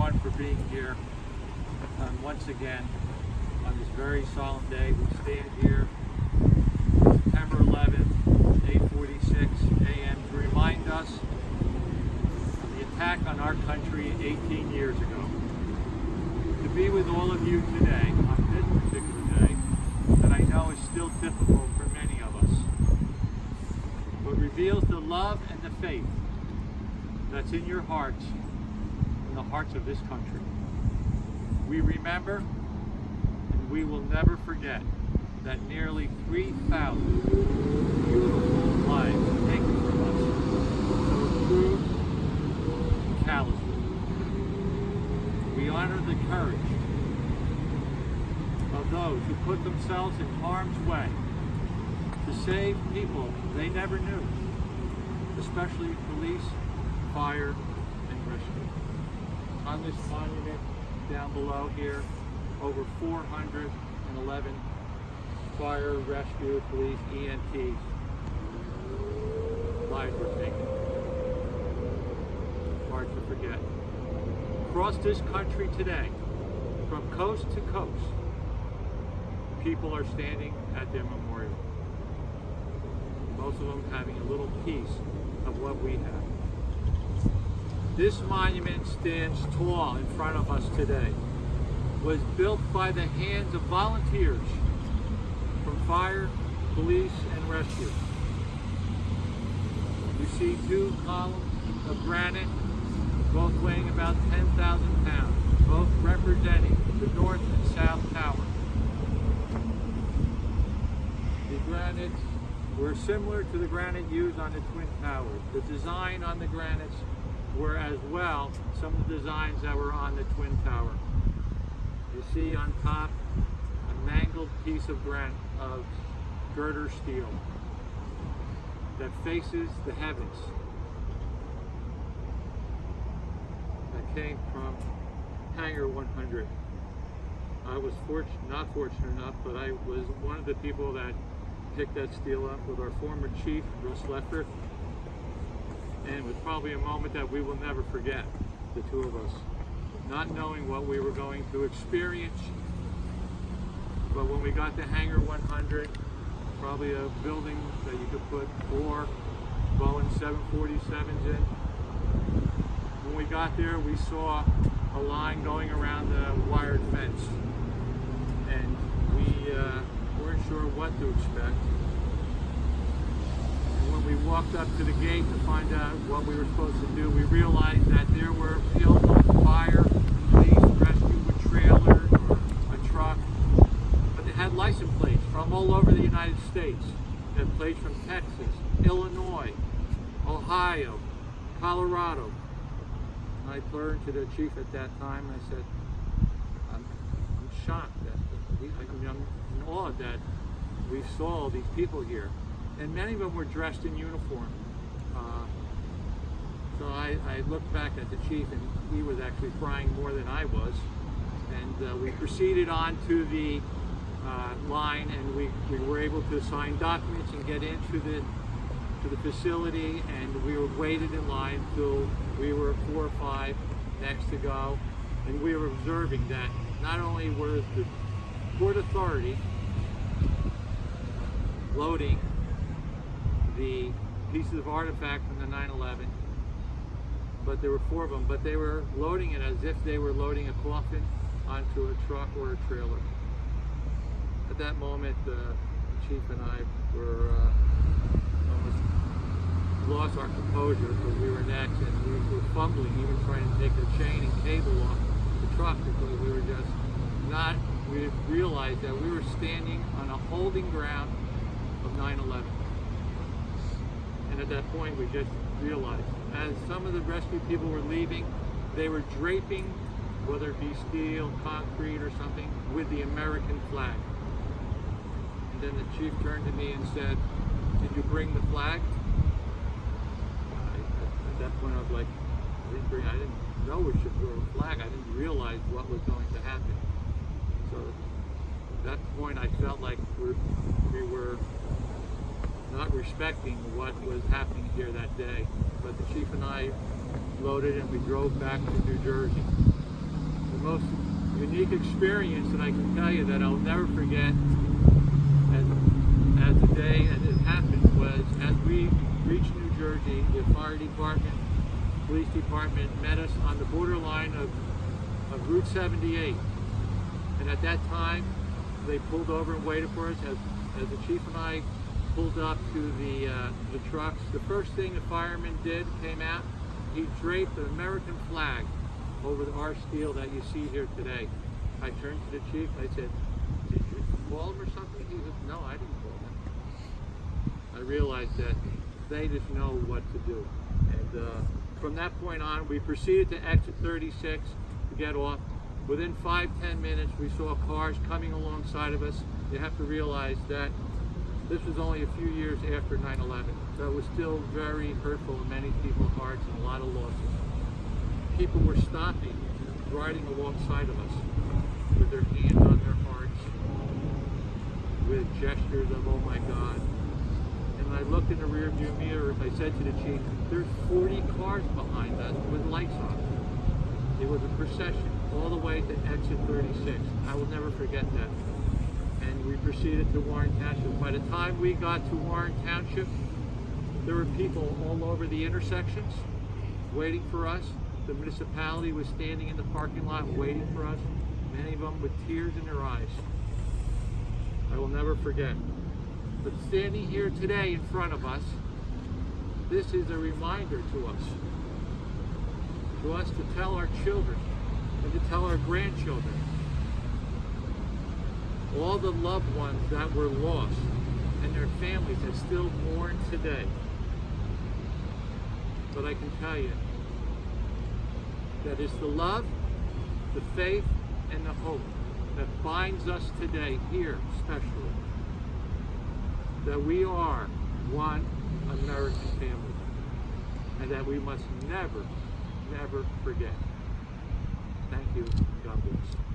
everyone for being here. And once again, on this very solemn day, we stand here, September 11th, 8:46 a.m., to remind us of the attack on our country 18 years ago. To be with all of you today, on this particular day, that I know is still difficult for many of us, but reveals the love and the faith that's in your hearts, in the hearts of this country. We remember, and we will never forget, that nearly 3,000 beautiful lives taken from us so cruel and callously. We honor the courage of those who put themselves in harm's way to save people they never knew, especially police, fire, and rescue. On this monument down below here, over 411 fire, rescue, police, EMTs lives were taken. Hard to forget. Across this country today, from coast to coast, people are standing at their memorial. Most of them having a little piece of what we have. This monument stands tall in front of us today. Was built by the hands of volunteers from fire, police, and rescue. You see two columns of granite, both weighing about 10,000 pounds, both representing the North and South Tower. The granites were similar to the granite used on the Twin Towers. The design on the granites were as well some of the designs that were on the Twin Tower. You see on top a mangled piece of girder steel that faces the heavens, that came from Hangar 100. I was not fortunate enough, but I was one of the people that picked that steel up with our former chief, Russ Leffert. And it was probably a moment that we will never forget, the two of us, not knowing what we were going to experience. But when we got to Hangar 100, probably a building that you could put 4 Boeing 747s in. When we got there, we saw a line going around the wired fence, and we weren't sure what to expect. When we walked up to the gate to find out what we were supposed to do, we realized that there were vehicles, fire, police, rescue with trailers or a truck, but they had license plates from all over the United States. They had plates from Texas, Illinois, Ohio, Colorado. And I turned to the chief at that time and I said, I'm shocked that I'm in awe that we saw all these people here. And many of them were dressed in uniform. So I looked back at the chief, and he was actually crying more than I was. And we proceeded on to the line, and we were able to sign documents and get into the facility, and we were waited in line until we were 4 or 5 next to go. And we were observing that not only was the Port Authority loading the pieces of artifact from the 9/11, but there were 4 of them, but they were loading it as if they were loading a coffin onto a truck or a trailer. At that moment, the chief and I were almost lost our composure because we were next, and we were fumbling, even trying to take the chain and cable off the truck because we were just not, we realized that we were standing on a holding ground of 9/11. And at that point, we just realized, as some of the rescue people were leaving, they were draping, whether it be steel, concrete, or something, with the American flag. And then the chief turned to me and said, "Did you bring the flag?" At that point, I was like, I didn't know we should throw a flag. I didn't realize what was going to happen. So at that point, I felt like we were not respecting what was happening here that day. But the chief and I loaded and we drove back to New Jersey. the most unique experience that I can tell you that I'll never forget as the day as it happened was as we reached New Jersey, the fire department, police department met us on the borderline of Route 78. And at that time, they pulled over and waited for us as the chief and I pulled up to the trucks. The first thing the fireman did, came out, he draped an American flag over our steel that you see here today. I turned to the chief, I said, "Did you call him or something?" He said, "No, I didn't call him." I realized that they just know what to do. And from that point on, we proceeded to exit 36 to get off. Within 5-10 minutes, we saw cars coming alongside of us. You have to realize that this was only a few years after 9/11. That was still very hurtful in many people's hearts and a lot of losses. People were stopping, riding alongside of us with their hands on their hearts, with gestures of, "Oh my God." And I looked in the rear view mirror, I said to the chief, "There's 40 cars behind us with lights on." It was a procession all the way to exit 36. I will never forget that. And we proceeded to Warren Township. By the time we got to Warren Township, there were people all over the intersections waiting for us. The municipality was standing in the parking lot waiting for us, many of them with tears in their eyes. I will never forget. But standing here today in front of us, this is a reminder to us to tell our children and to tell our grandchildren, all the loved ones that were lost and their families that still mourn today. But I can tell you that it's the love, the faith, and the hope that binds us today here especially, that we are one American family and that we must never, never forget. Thank you. God bless.